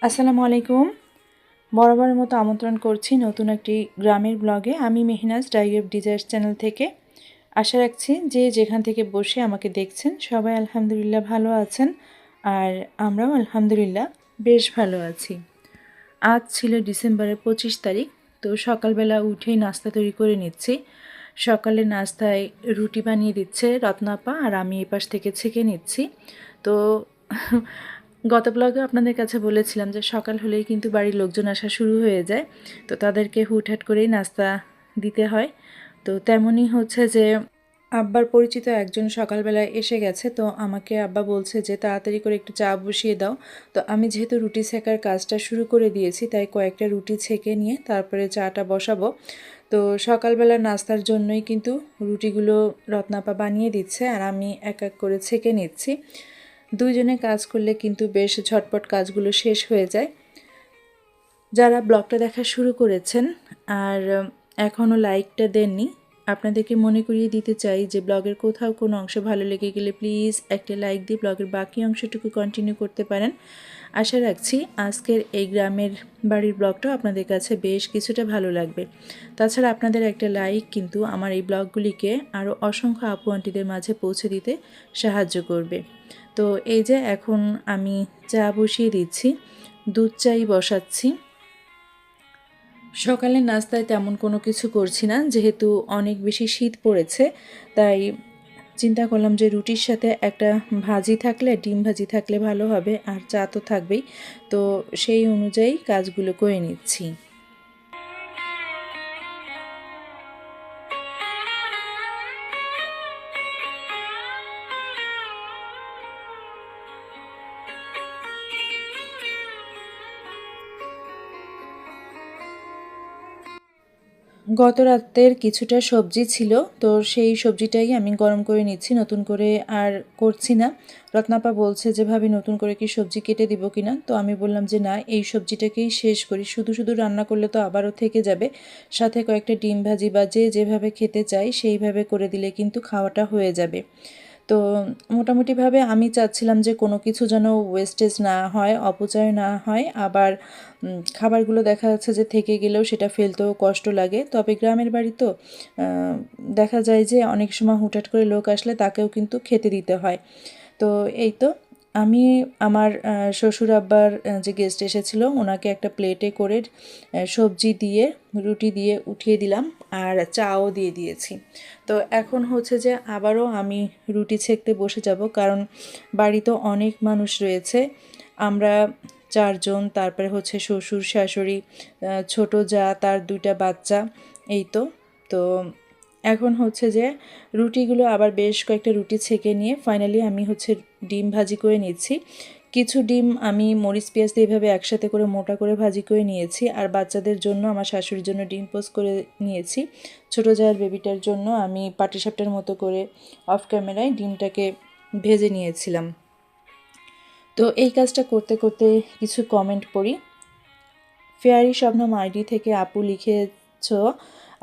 আসসালামু আলাইকুম। বরাবরের মতো আমন্ত্রণ করছি নতুন একটি গ্রামের ব্লগে। আমি Mehnaz diary of desires channel থেকে। আশা রাখছি যে যেখান থেকে বসে আমাকে দেখছেন সবাই আলহামদুলিল্লাহ ভালো আছেন, আর আমরাও আলহামদুলিল্লাহ বেশ ভালো আছি। আজ ছিল ডিসেম্বরের 25 তারিখ। তো সকালবেলা উঠেই নাস্তা তৈরি করে নিচ্ছি। সকালে নাস্তায় রুটি বানিয়ে দিচ্ছে রত্নাপা, আর আমি এপাশ থেকে ছেঁকে নিচ্ছি। তো গত ব্লগে আপনাদের কাছে বলেছিলাম যে সকাল হলেই কিন্তু বাড়ির লোকজন আসা শুরু হয়ে যায়, তো তাদেরকে হুটহাট করেই নাস্তা দিতে হয়। তো তেমনই হচ্ছে যে আব্বার পরিচিত একজন সকালবেলায় এসে গেছে, তো আমাকে আব্বা বলছে যে তাড়াতাড়ি করে একটু চা বসিয়ে দাও। তো আমি যেহেতু রুটি ছেঁকার কাজটা শুরু করে দিয়েছি, তাই কয়েকটা রুটি ছেঁকে নিয়ে তারপরে চাটা বসাবো। তো সকালবেলা নাস্তার জন্যই কিন্তু রুটিগুলো রত্নাপা বানিয়ে দিচ্ছে, আর আমি এক এক করে ছেঁকে নিচ্ছি। দুইজনে কাজ করলে কিন্তু বেশ ঝটপট কাজগুলো শেষ হয়ে যায়। যারা ব্লগটা দেখা শুরু করেছেন আর এখনও লাইকটা দেননি, আপনাদেরকে মনে করিয়ে দিতে চাই যে ব্লগের কোথাও কোনো অংশ ভালো লেগে গেলে প্লিজ একটা লাইক দিয়ে ব্লগের বাকি অংশটুকু কন্টিনিউ করতে পারেন। আশা রাখছি আজকের এই গ্রামের বাড়ির ব্লগটাও আপনাদের কাছে বেশ কিছুটা ভালো লাগবে। তাছাড়া আপনাদের একটা লাইক কিন্তু আমার এই ব্লগগুলিকে আরও অসংখ্য আপু আন্টিদের মাঝে পৌঁছে দিতে সাহায্য করবে। তো এই যে এখন আমি চা বসিয়ে দিচ্ছি, দুধ চাই বসাচ্ছি। সকালের নাস্তায় তেমন কোনো কিছু করছি না, যেহেতু অনেক বেশি শীত পড়েছে, তাই চিন্তা করলাম যে রুটির সাথে একটা ভাজি থাকলে, ডিম ভাজি থাকলে ভালো হবে, আর চা তো থাকবেই। তো সেই অনুযায়ী কাজগুলো করে নিচ্ছি। গত রাতের কিছুটা সবজি ছিল, তো সেই সবজিটাই আমি গরম করে নিচ্ছি, নতুন করে আর করছি না। রত্নাপা বলছে যে ভাবি নতুন করে কি সবজি কেটে দিব কিনা, তো আমি বললাম যে না, এই সবজিটাকেই শেষ করি, শুধু শুধু রান্না করলে তো আবারও থেকে যাবে। সাথে কয়েকটা ডিম ভাজি বা যে যেভাবে খেতে চাই সেইভাবে করে দিলে কিন্তু খাওয়াটা হয়ে যাবে। তো মোটামুটিভাবে আমি চাচ্ছিলাম যে কোনো কিছু যেন ওয়েস্টেজ না হয়, অপচয় না হয়। আবার খাবারগুলো দেখা যাচ্ছে যে থেকে গেলেও সেটা ফেলতেও কষ্ট লাগে। তবে গ্রামের বাড়ি তো দেখা যায় যে অনেক সময় হুটহাট করে লোক আসলে তাকেও কিন্তু খেতে দিতে হয়। তো এই তো আমি আমার শ্বশুর আব্বার যে গেস্ট এসেছিলো ওনাকে একটা প্লেটে করে সবজি দিয়ে রুটি দিয়ে উঠিয়ে দিলাম, আর চাও দিয়ে দিয়েছি। তো এখন হচ্ছে যে আবারও আমি রুটি ছেঁকতে বসে যাব, কারণ বাড়িতে অনেক মানুষ রয়েছে। আমরা চারজন, তারপরে হচ্ছে শ্বশুর শাশুড়ি, ছোট যা, তার দুইটা বাচ্চা, এই তো। তো এখন হচ্ছে যে রুটিগুলো আবার বেশ কয়েকটা রুটি ছেঁকে নিয়ে ফাইনালি আমি হচ্ছে ডিম ভাজি করে নিচ্ছি। কিছু ডিম আমি মরিচ পেঁয়াজ দিয়ে এভাবে একসাথে করে মোটা করে ভাজি করে নিয়েছি, আর বাচ্চাদের জন্য আমার শাশুড়ির জন্য ডিম পোস্ট করে নিয়েছি। ছোটো জায়ের বেবিটার জন্য আমি পাটিসাপটার মতো করে অফ ক্যামেরায় ডিমটাকে ভেজে নিয়েছিলাম। তো এই কাজটা করতে করতে কিছু কমেন্ট পড়ি। ফেয়ারি শবনম আইডি থেকে আপু লিখেছ,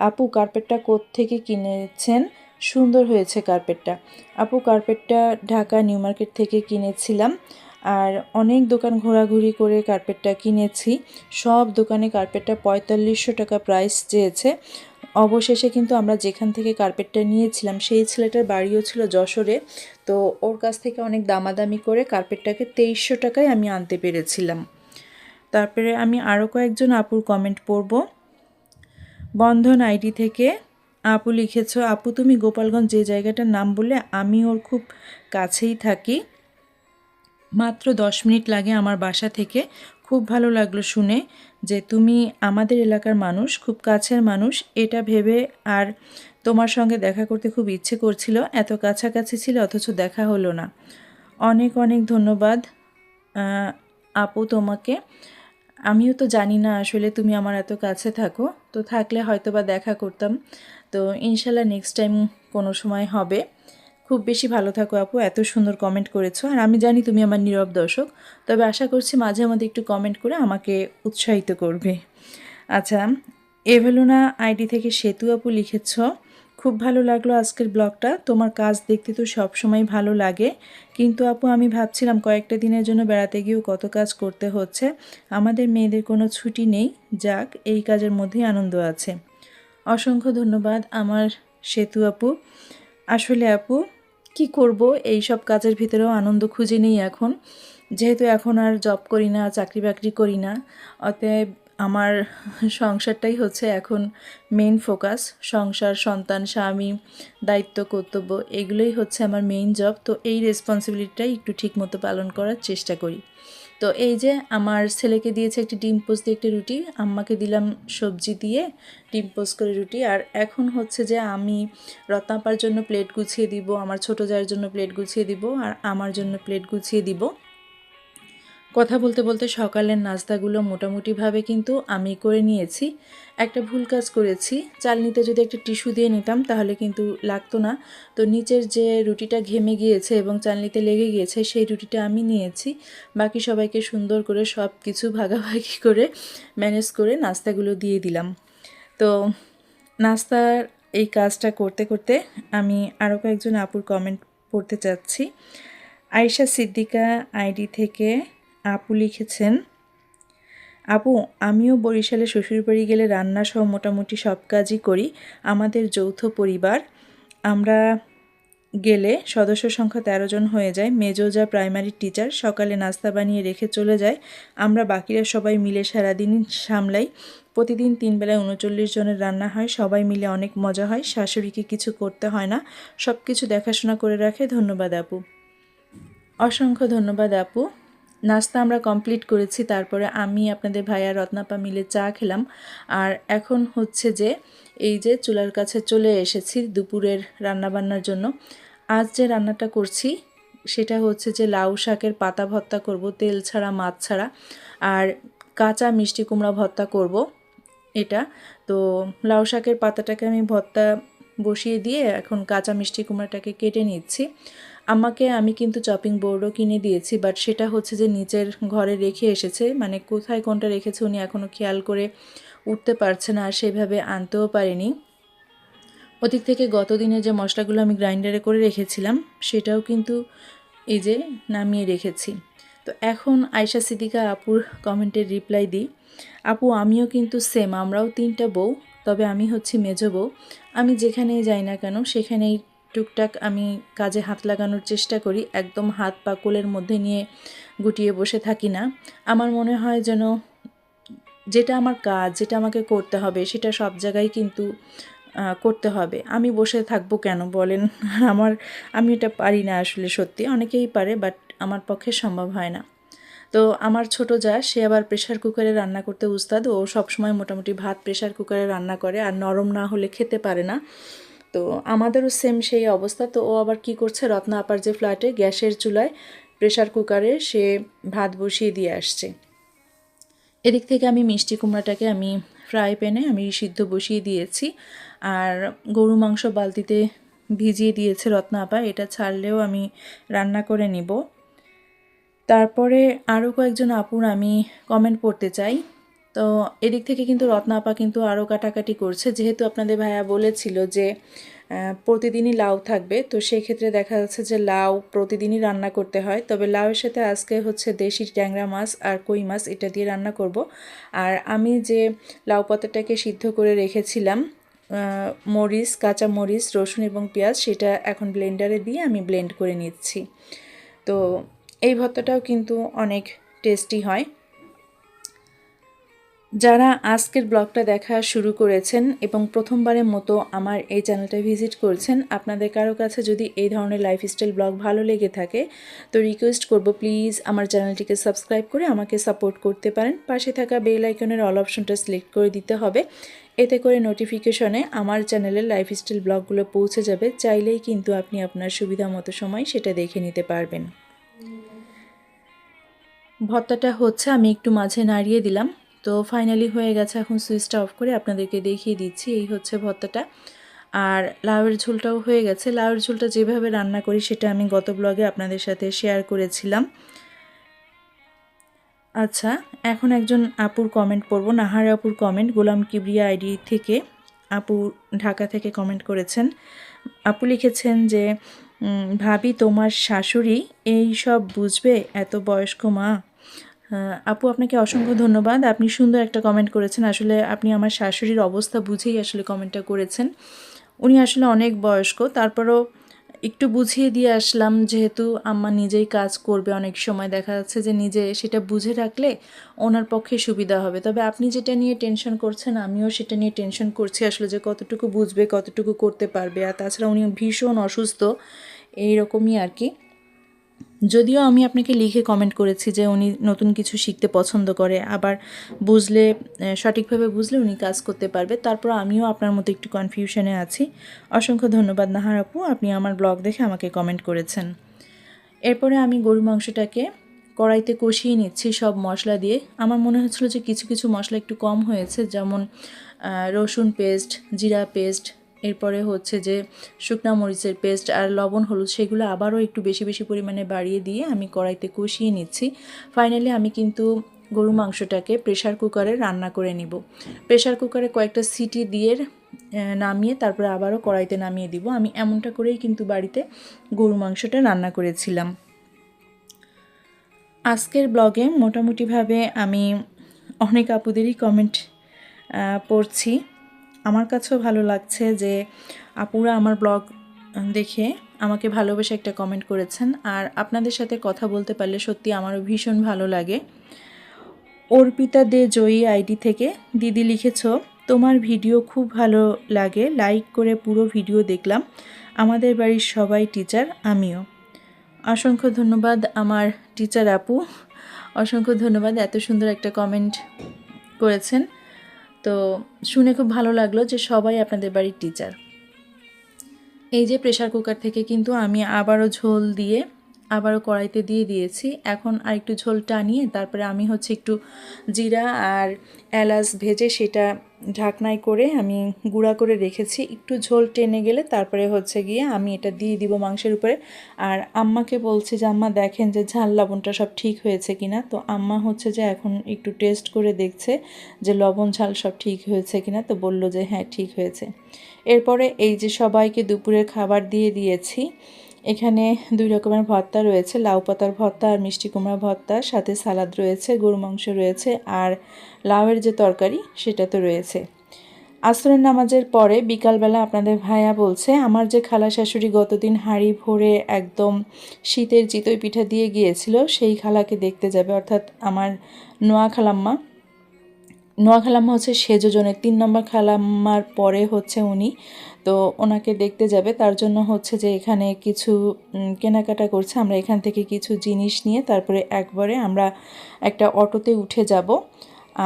আপু কার্পেটটা কোত্থেকে কিনেছেন? সুন্দর হয়েছে কার্পেটটা। আপু কার্পেটটা ঢাকা নিউ মার্কেট থেকে কিনেছিলাম, আর অনেক দোকান ঘোরাঘুরি করে কার্পেটটা কিনেছি। সব দোকানে কার্পেটটা 4500 টাকা প্রাইস চেয়েছে। অবশেষে কিন্তু আমরা যেখান থেকে কার্পেটটা নিয়েছিলাম সেই ছেলেটার বাড়িও ছিল যশোরে, তো ওর কাছ থেকে অনেক দামাদামি করে কার্পেটটাকে 2300 টাকায় আমি আনতে পেরেছিলাম। তারপরে আমি আরও কয়েকজন আপুর কমেন্ট পড়ব। বন্ধন আইডি থেকে আপু লিখেছ, আপু তুমি গোপালগঞ্জ যে জায়গাটার নাম বললে আমি ওর খুব কাছেই থাকি, মাত্র 10 মিনিট লাগে আমার বাসা থেকে। খুব ভালো লাগলো শুনে যে তুমি আমাদের এলাকার মানুষ, খুব কাছের মানুষ, এটা ভেবে আর তোমার সঙ্গে দেখা করতে খুব ইচ্ছে করছিল। এত কাছাকাছি ছিল অথচ দেখা হলো না। অনেক অনেক ধন্যবাদ আপু তোমাকে। আমিও তো জানি না আসলে তুমি আমার এত কাছে থাকো, তো থাকলে হয়তো বা দেখা করতাম। তো ইনশাল্লাহ নেক্সট টাইম কোনো সময় হবে। খুব বেশি ভালো থাকো আপু, এত সুন্দর কমেন্ট করেছো, আর আমি জানি তুমি আমার নীরব দর্শক, তবে আশা করছি মাঝে মধ্যে একটু কমেন্ট করে আমাকে উৎসাহিত করবে। আচ্ছা, এভেলুনা আইডি থেকে সেতু আপু লিখেছ, খুব ভালো লাগলো আজকের ব্লগটা। তোমার কাজ দেখতে তো সবসময় ভালো লাগে, কিন্তু আপু আমি ভাবছিলাম কয়েকটা দিনের জন্য বেড়াতে গিয়েও কত কাজ করতে হচ্ছে। আমাদের মেয়েদের কোনো ছুটি নেই, যাক এই কাজের মধ্যেই আনন্দ আছে। অসংখ্য ধন্যবাদ আমার সেতু আপু। আসলে আপু কি করব, এই সব কাজের ভিতরেও আনন্দ খুঁজে নিই এখন, যেহেতু এখন আর জব করি না, চাকরি বাকরি করি না, অতএব আমার সংসারটাই হচ্ছে এখন মেইন ফোকাস। সংসার, সন্তান, স্বামী, দায়িত্ব, কর্তব্য এগুলোই হচ্ছে আমার মেইন জব। তো এই রেসপন্সিবিলিটিটাই একটু ঠিকমতো পালন করার চেষ্টা করি। তো এই যে আমার ছেলেকে দিয়েছে একটি ডিম পোস্ট দিয়ে একটি রুটি, আম্মাকে দিলাম সবজি দিয়ে ডিম পোস্ট করে রুটি। আর এখন হচ্ছে যে আমি রত্নাপার জন্য প্লেট গুছিয়ে দিব, আমার ছোটো জায়ের জন্য প্লেট গুছিয়ে দিব, আর আমার জন্য প্লেট গুছিয়ে দিব। কথা বলতে বলতে সকালের নাস্তাগুলো মোটামুটিভাবে কিন্তু আমি করে নিয়েছি। একটা ভুল কাজ করেছি, চালনিতে যদি একটা টিস্যু দিয়ে নিতাম তাহলে কিন্তু লাগতো না। তো নিচের যে রুটিটা ঘেমে গিয়েছে এবং চালনিতে লেগে গিয়েছে সেই রুটিটা আমি নিয়েছি। বাকি সবাইকে সুন্দর করে সব কিছু ভাগাভাগি করে ম্যানেজ করে নাস্তাগুলো দিয়ে দিলাম। তো নাস্তার এই কাজটা করতে করতে আমি আরও কয়েকজন আপুর কমেন্ট পড়তে চাচ্ছি। আয়েশা সিদ্দিকা আইডি থেকে আপু লিখেছেন, আপু আমিও বরিশালে শ্বশুরবাড়ি গেলে রান্নাসহ মোটামুটি সব কাজই করি। আমাদের যৌথ পরিবার, আমরা গেলে সদস্য সংখ্যা 13 জন হয়ে যায়। মেজো যা প্রাইমারি টিচার, সকালে নাস্তা বানিয়ে রেখে চলে যায়। আমরা বাকিরা সবাই মিলে সারাদিন সামলাই। প্রতিদিন 3 বেলায় 39 জনের রান্না হয়, সবাই মিলে অনেক মজা হয়। শাশুড়িকে কিছু করতে হয় না, সব কিছু দেখাশোনা করে রাখে। ধন্যবাদ আপু। অসংখ্য ধন্যবাদ আপু। নাস্তা আমরা কমপ্লিট করেছি, তারপরে আমি আপনাদের ভাইয়া রত্নাপা মিলে চা খেলাম। আর এখন হচ্ছে যে এই যে চুলার কাছে চলে এসেছি দুপুরের রান্নাবান্নার জন্য। আজ যে রান্নাটা করছি সেটা হচ্ছে যে লাউ শাকের পাতা ভর্তা করব, তেল ছাড়া, মাছ ছাড়া। আর কাঁচা মিষ্টি কুমড়া ভর্তা করব এটা। তো লাউ শাকের পাতাটাকে আমি ভর্তা বসিয়ে দিয়ে এখন কাঁচা মিষ্টি কুমড়াটাকে কেটে নিচ্ছি। আমাকে আমি কিন্তু চপিং বোর্ডও কিনে দিয়েছি, বাট সেটা হচ্ছে যে নিচের ঘরে রেখে এসেছে, মানে কোথায় কোনটা রেখেছে উনি এখনও খেয়াল করে উঠতে পারছে না, আর সেভাবে আনতেও পারিনি। ওদিক থেকে গত দিনে যে মশলাগুলো আমি গ্রাইন্ডারে করে রেখেছিলাম সেটাও কিন্তু এই যে নামিয়ে রেখেছি। তো এখন আয়েশা সিদ্দিকা আপুর কমেন্টের রিপ্লাই দিই। আপু আমিও কিন্তু সেম, আমরাও 3টা বউ, তবে আমি হচ্ছি মেজো বউ। আমি যেখানেই যাই না কেন সেখানেই টুকটাক আমি কাজে হাত লাগানোর চেষ্টা করি, একদম হাত পা কোলের মধ্যে নিয়ে গুটিয়ে বসে থাকি না। আমার মনে হয় যেন যেটা আমার কাজ, যেটা আমাকে করতে হবে সেটা সব জায়গায় কিন্তু করতে হবে। আমি বসে থাকবো কেন বলেন? আমি এটা পারি না আসলে, সত্যি অনেকেই পারে, বাট আমার পক্ষে সম্ভব হয় না। তো আমার ছোটো যা, সে আবার প্রেশার কুকারে রান্না করতে উস্তাদ। ও সবসময় মোটামুটি ভাত প্রেশার কুকারে রান্না করে, আর নরম না হলে খেতে পারে না। তো আমাদেরও সেম সেই অবস্থা। তো ও আবার কি করছে, রত্না আপার যে ফ্ল্যাটে গ্যাসের চুলায় প্রেশার কুকারে সে ভাত বসিয়ে দিয়ে আসছে। এদিক থেকে আমি মিষ্টি কুমড়াটাকে আমি ফ্রাই প্যানে আমি সিদ্ধ বসিয়ে দিয়েছি। আর গরু মাংস বালতিতে ভিজিয়ে দিয়েছে রত্না আপা, এটা ছাড়লেও আমি রান্না করে নিব। তারপরে আরও কয়েকজন আপুর আমি কমেন্ট পড়তে চাই। তো এদিক থেকে কিন্তু রত্না আপা কিন্তু আরও কাটাকাটি করছে, যেহেতু আপনাদের ভাইয়া বলেছিল যে প্রতিদিনই লাউ থাকবে, তো সেই ক্ষেত্রে দেখা যাচ্ছে যে লাউ প্রতিদিনই রান্না করতে হয়। তবে লাউয়ের সাথে আজকে হচ্ছে দেশি ট্যাংরা মাছ আর কই মাছ এটা দিয়ে রান্না করব। আর আমি যে লাউ পাতাটাকে সিদ্ধ করে রেখেছিলাম, মরিচ, কাঁচা মরিচ, রসুন এবং পেঁয়াজ, সেটা এখন ব্লেন্ডারে দিয়ে আমি ব্লেন্ড করে নিচ্ছি। তো এই ভর্তাটাও কিন্তু অনেক টেস্টি হয়। যারা আজকের ব্লগটা দেখা শুরু করেছেন এবং প্রথমবারের মতো আমার এই চ্যানেলটা ভিজিট করছেন, আপনাদের কারো কাছে যদি এই ধরনের লাইফস্টাইল ব্লগ ভালো লেগে থাকে তো রিকোয়েস্ট করব প্লিজ আমার চ্যানেলটিকে সাবস্ক্রাইব করে আমাকে সাপোর্ট করতে পারেন। পাশে থাকা বেল আইকনের অল অপশনটা সিলেক্ট করে দিতে হবে, এতে করে নোটিফিকেশনে আমার চ্যানেলের লাইফস্টাইল ব্লগগুলো পৌঁছে যাবে। চাইলেই কিন্তু আপনি আপনার সুবিধা মতো সময় সেটা দেখে নিতে পারবেন। ভর্তাটা হচ্ছে আমি একটু মাঝে নাড়িয়ে দিলাম। তো ফাইনালি হয়ে গেছে, এখন সুইচটা অফ করে আপনাদেরকে দেখিয়ে দিচ্ছি। এই হচ্ছে ভর্তাটা। আর লাউয়ের ঝোলটাও হয়ে গেছে। লাউয়ের ঝোলটা যেভাবে রান্না করি সেটা আমি গত ব্লগে আপনাদের সাথে শেয়ার করেছিলাম। আচ্ছা, এখন একজন আপুর কমেন্ট পড়ব, নাহার আপুর কমেন্ট, গোলাম কিবরিয়া আইডি থেকে। আপু ঢাকা থেকে কমেন্ট করেছেন। আপু লিখেছেন যে ভাবি তোমার শাশুড়ি এই সব বুঝবে, এত বয়স্ক মা। আপু আপনাকে অসংখ্য ধন্যবাদ, আপনি সুন্দর একটা কমেন্ট করেছেন। আসলে আপনি আমার শাশুড়ির অবস্থা বুঝেই আসলে কমেন্টটা করেছেন। উনি আসলে অনেক বয়স্ক, তারপরও একটু বুঝিয়ে দিয়ে আসলাম, যেহেতু আম্মা নিজেই কাজ করবে, অনেক সময় দেখা যাচ্ছে যে নিজে সেটা বুঝে রাখলে ওনার পক্ষে সুবিধা হবে। তবে আপনি যেটা নিয়ে টেনশন করছেন আমিও সেটা নিয়ে টেনশন করছি আসলে, যে কতটুকু বুঝবে, কতটুকু করতে পারবে। আর তাছাড়া উনি ভীষণ অসুস্থ, এইরকমই আর কি। যদিও আমি আপনাকে লিখে কমেন্ট করেছি যে উনি নতুন কিছু শিখতে পছন্দ করে, আবার বুঝলে সঠিকভাবে বুঝলে উনি কাজ করতে পারবে। তারপর আমিও আপনার মতো একটু কনফিউশনে আছি। অসংখ্য ধন্যবাদ নাহার আপু, আপনি আমার ব্লগ দেখে আমাকে কমেন্ট করেছেন। এরপরে আমি গরু মাংসটাকে কড়াইতে কষিয়ে নিচ্ছি সব মশলা দিয়ে। আমার মনে হচ্ছিল যে কিছু কিছু মশলা একটু কম হয়েছে, যেমন রসুন পেস্ট, জিরা পেস্ট, এরপরে হচ্ছে যে শুকনা মরিচের পেস্ট আর লবণ হলুদ, সেগুলো আবারও একটু বেশি বেশি পরিমাণে বাড়িয়ে দিয়ে আমি কড়াইতে কষিয়ে নিচ্ছি। ফাইনালি আমি কিন্তু গরু মাংসটাকে প্রেশার কুকারে রান্না করে নিব। প্রেশার কুকারে কয়েকটা সিটি দিয়ে নামিয়ে তারপরে আবারও কড়াইতে নামিয়ে দিব। আমি এমনটা করেই কিন্তু বাড়িতে গরু মাংসটা রান্না করেছিলাম। আজকের ব্লগে মোটামুটিভাবে আমি অনেক আপুদেরই কমেন্ট পড়ছি। আমার কাছেও ভালো লাগছে যে আপুরা আমার ব্লগ দেখে আমাকে ভালোবেসে একটা কমেন্ট করেছেন। আর আপনাদের সাথে কথা বলতে পারলে সত্যি আমারও ভীষণ ভালো লাগে। অর্পিতা দে জয়ী আইডি থেকে দিদি লিখেছ, তোমার ভিডিও খুব ভালো লাগে, লাইক করে পুরো ভিডিও দেখলাম, আমাদের বাড়ির সবাই টিচার, আমিও। অসংখ্য ধন্যবাদ আমার টিচার আপু, অসংখ্য ধন্যবাদ, এত সুন্দর একটা কমেন্ট করেছেন। তো শুনে খুব ভালো লাগলো যে সবাই আপনাদের বাড়ির টিচার। এই যে প্রেশার কুকার থেকে কিন্তু আমি আবারও ঝোল দিয়ে আবারও কড়াইতে দিয়ে দিয়েছি। এখন আর একটু ঝোল টানিয়ে তারপরে আমি হচ্ছে একটু জিরা আর এলাচ ভেজে সেটা ঢাকনায় করে আমি গুঁড়া করে রেখেছি। একটু ঝোল টেনে গেলে তারপরে হচ্ছে গিয়ে আমি এটা দিয়ে দিব মাংসের উপরে। আর আম্মাকে বলছি যে আম্মা দেখেন যে ঝাল লবণটা সব ঠিক হয়েছে কিনা। তো আম্মা হচ্ছে যে এখন একটু টেস্ট করে দেখছে যে লবণ ঝাল সব ঠিক হয়েছে কিনা। তো বলল যে হ্যাঁ ঠিক হয়েছে। এরপরে এই যে সবাইকে দুপুরের খাবার দিয়ে দিয়েছি। এখানে 2 রকমের ভর্তা রয়েছে, লাউ পাতার ভর্তা আর মিষ্টি কুমড়া ভর্তা, সাথে সালাদ রয়েছে, গরু মাংস রয়েছে, আর লাউয়ের যে তরকারি সেটা তো রয়েছে। আসরের নামাজের পরে বিকালবেলা আপনাদের ভাইয়া বলছে আমার যে খালা শাশুড়ি গতদিন হাঁড়ি ভরে একদম শীতের চিতই পিঠা দিয়ে গিয়েছিল, সেই খালাকে দেখতে যাবে, অর্থাৎ আমার নোয়া খালাম্মা। নোয়া খালাম্মা হচ্ছে সেজজনের 3 নম্বর খালাম্মার পরে হচ্ছে উনি। তো ওনাকে দেখতে যাবে, তার জন্য হচ্ছে যে এখানে কিছু কেনাকাটা করছে। আমরা এখান থেকে কিছু জিনিস নিয়ে তারপরে একবারে আমরা একটা অটোতে উঠে যাব।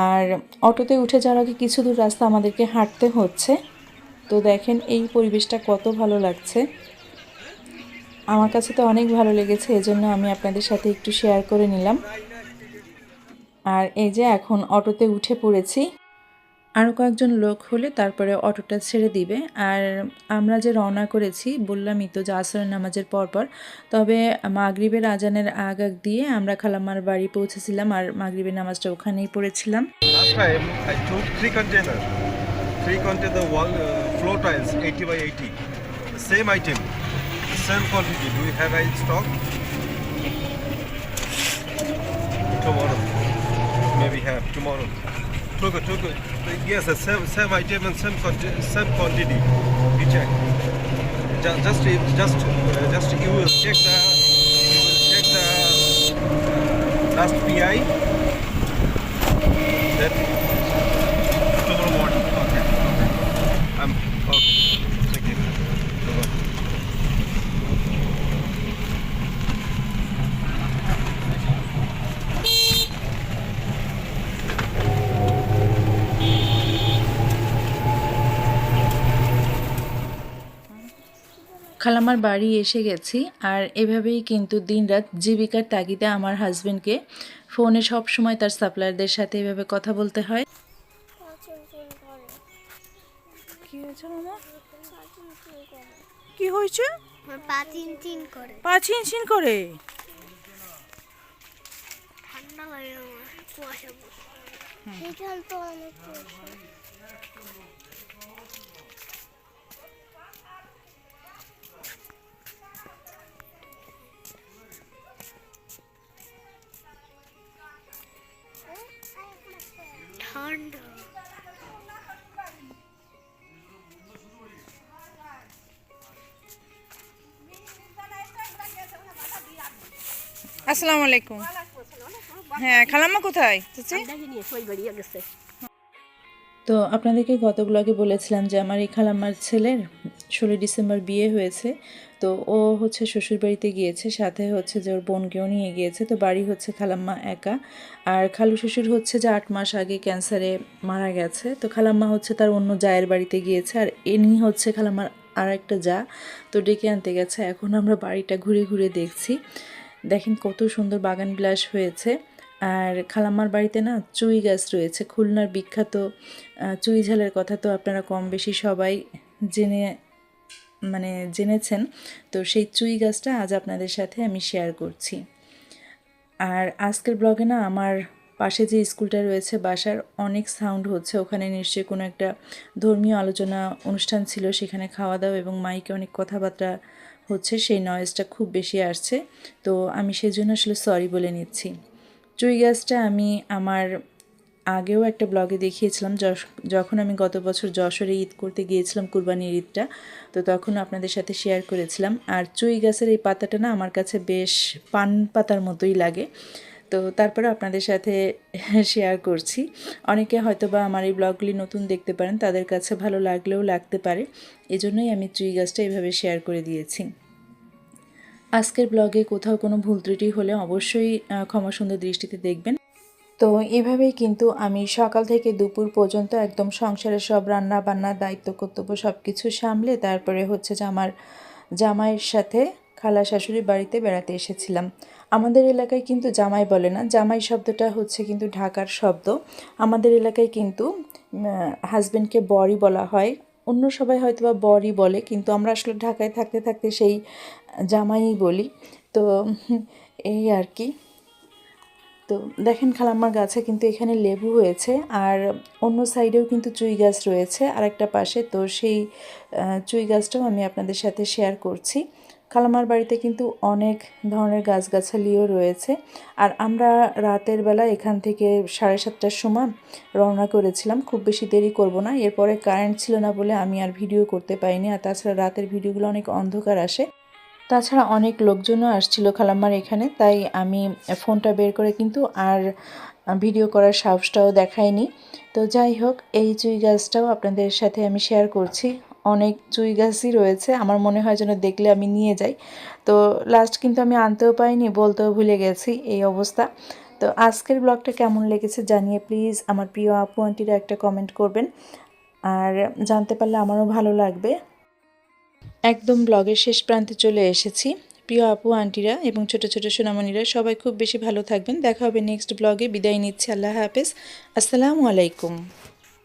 আর অটোতে উঠে যাওয়ার আগে কিছু দূর রাস্তা আমাদেরকে হাঁটতে হচ্ছে। তো দেখেন এই পরিবেশটা কত ভালো লাগছে, আমার কাছে তো অনেক ভালো লেগেছে, এজন্য আমি আপনাদের সাথে একটু শেয়ার করে নিলাম। আর এই যে এখন অটোতে উঠে পড়েছি, আরও কয়েকজন লোক হলে তারপরে অটোটা ছেড়ে দিবে। আর আমরা যে রওনা করেছি বললামই তো যে আসরের নামাজের পরপর, তবে মাগরিবের আজানের আগ আগ দিয়ে আমরা খালাম্মার বাড়ি পৌঁছেছিলাম আর মাগরিবের নামাজটা ওখানেই পড়েছিলাম। Last time I took three container wall floor tiles 80 by 80. The same item, the same quantity. Do you have in stock? Tomorrow, maybe have tomorrow. Took it. Yes, the same item and same quantity. You check. Just you will check the last PI. Then tomorrow morning. Okay. Okay. Thank you. Bye-bye. খালাম্মার বাড়ি এসে গেছি। আর এভাবেই কিন্তু দিনরাত জীবিকার তাগিদে আমার হাজবেন্ডকে ফোনে সব সময় তার সাপ্লায়ারদের সাথে এভাবে কথা বলতে হয়। কি হয়েছে মামা? কি হয়েছে? পা চিনচিন করে। পা ছিনছিন করে। ঠান্ডা লাগে আমার, কুয়াশা পড়ছে। শীতকাল তো অনেক কুয়াশা। বন্ধ। আসসালামু আলাইকুম। হ্যাঁ, খালাম্মা কোথায় চাচি? তো আপনাদেরকে গত ব্লগে বলেছিলাম যে আমার এই খালাম্মার ছেলের 16 ডিসেম্বর বিয়ে হয়েছে। তো ও হচ্ছে শ্বশুরবাড়িতে গিয়েছে, সাথে হচ্ছে যে ওর বোনকেও নিয়ে গিয়েছে। তো বাড়ি হচ্ছে খালাম্মা একা, আর খালু শ্বশুর হচ্ছে যে 8 মাস আগে ক্যান্সারে মারা গেছে। তো খালাম্মা হচ্ছে তার অন্য জায়ের বাড়িতে গিয়েছে, আর এনি হচ্ছে খালাম্মার আর একটা যা, তো ডেকে আনতে গেছে। এখন আমরা বাড়িটা ঘুরে ঘুরে দেখছি। দেখেন কত সুন্দর বাগান বিলাস হয়েছে। আর খালাম্মার বাড়িতে না চুই গাছ রয়েছে, খুলনার বিখ্যাত চুই ঝালের কথা তো আপনারা কম বেশি সবাই জেনে জেনেছেন। তো সেই চুই গাছটা আজ আপনাদের সাথে আমি শেয়ার করছি। আর আজকের ব্লগে না আমার পাশে যে স্কুলটা রয়েছে বাসার অনেক সাউন্ড হচ্ছে, ওখানে নিশ্চয়ই কোনো একটা ধর্মীয় আলোচনা অনুষ্ঠান ছিল, সেখানে খাওয়া দাওয়া এবং মাইকে অনেক কথাবার্তা হচ্ছে, সেই নয়েজটা খুব বেশি আসছে। তো আমি সেজন্য আসলে সরি বলে নিচ্ছি। চুই গাছটা আমি আমার আগেও একটা ব্লগে দেখিয়েছিলাম, যখন আমি গত বছর যশোরে ঈদ করতে গিয়েছিলাম, কুরবানির ঈদটা, তো তখন আপনাদের সাথে শেয়ার করেছিলাম। আর চুই গাছের এই পাতাটা না আমার কাছে বেশ পান পাতার মতোই লাগে, তো তারপরে আপনাদের সাথে শেয়ার করছি। অনেকে হয়তো বা আমার এই ব্লগগুলি নতুন দেখতে পারেন, তাদের কাছে ভালো লাগলেও লাগতে পারে, এজন্যই আমি চুই গাছটা এইভাবে শেয়ার করে দিয়েছি। আজকের ব্লগে কোথাও কোনো ভুল ত্রুটি হলে অবশ্যই ক্ষমা সুন্দর দৃষ্টিতে দেখবেন। তো এভাবেই কিন্তু আমি সকাল থেকে দুপুর পর্যন্ত একদম সংসারের সব রান্না বান্না দায়িত্ব কর্তব্য সব কিছু সামলে তারপরে হচ্ছে যে আমার জামাইয়ের সাথে খালা শাশুড়ির বাড়িতে বেড়াতে এসেছিলাম। আমাদের এলাকায় কিন্তু জামাই বলে না, জামাই শব্দটা হচ্ছে কিন্তু ঢাকার শব্দ। আমাদের এলাকায় কিন্তু হাজব্যান্ডকে বরই বলা হয়, অন্য সবাই হয়তো বা বরই বলে, কিন্তু আমরা আসলে ঢাকায় থাকতে থাকতে সেই জামাইই বলি। তো এই আর কি। তো দেখেন খালাম্মার গাছে কিন্তু এখানে লেবু হয়েছে, আর অন্য সাইডেও কিন্তু চুই গাছ রয়েছে আর একটা পাশে। তো সেই চুই গাছটাও আমি আপনাদের সাথে শেয়ার করছি। খালাম্মার বাড়িতে কিন্তু অনেক ধরনের গাছগাছালিও রয়েছে। আর আমরা রাতের বেলা এখান থেকে 7:30টার সময় রওনা করেছিলাম, খুব বেশি দেরি করব না। এরপরে কারেন্ট ছিল না বলে আমি আর ভিডিও করতে পারিনি, আর তাছাড়া রাতের ভিডিওগুলো অনেক অন্ধকার আসে। তাছাড়া অনেক লোকজনও আসছিল খালাম্মার এখানে, তাই আমি ফোনটা বের করে কিন্তু আর ভিডিও করার সাহসটাও দেখাইনি। তো যাই হোক, এই চুই গাছটাও আপনাদের সাথে আমি শেয়ার করছি। অনেক চুই গাছই রয়েছে, আমার মনে হয় যেন দেখলে আমি নিয়ে যাই। তো লাস্ট কিন্তু আমি আনতেও পাইনি, বলতেও ভুলে গেছি, এই অবস্থা। তো আজকের ব্লগটা কেমন লেগেছে জানিয়ে প্লিজ আমার প্রিয় আপু আন্টিরা একটা কমেন্ট করবেন, আর জানতে পারলে আমারও ভালো লাগবে। একদম ব্লগের শেষ প্রান্তে চলে এসেছি। প্রিয় আপু আন্টিরা এবং ছোট ছোট সোনামণিরা সবাই খুব বেশি ভালো থাকবেন। দেখা হবে নেক্সট ব্লগে। বিদায় নিচ্ছি। আল্লাহ হাফেজ। আসসালামু আলাইকুম।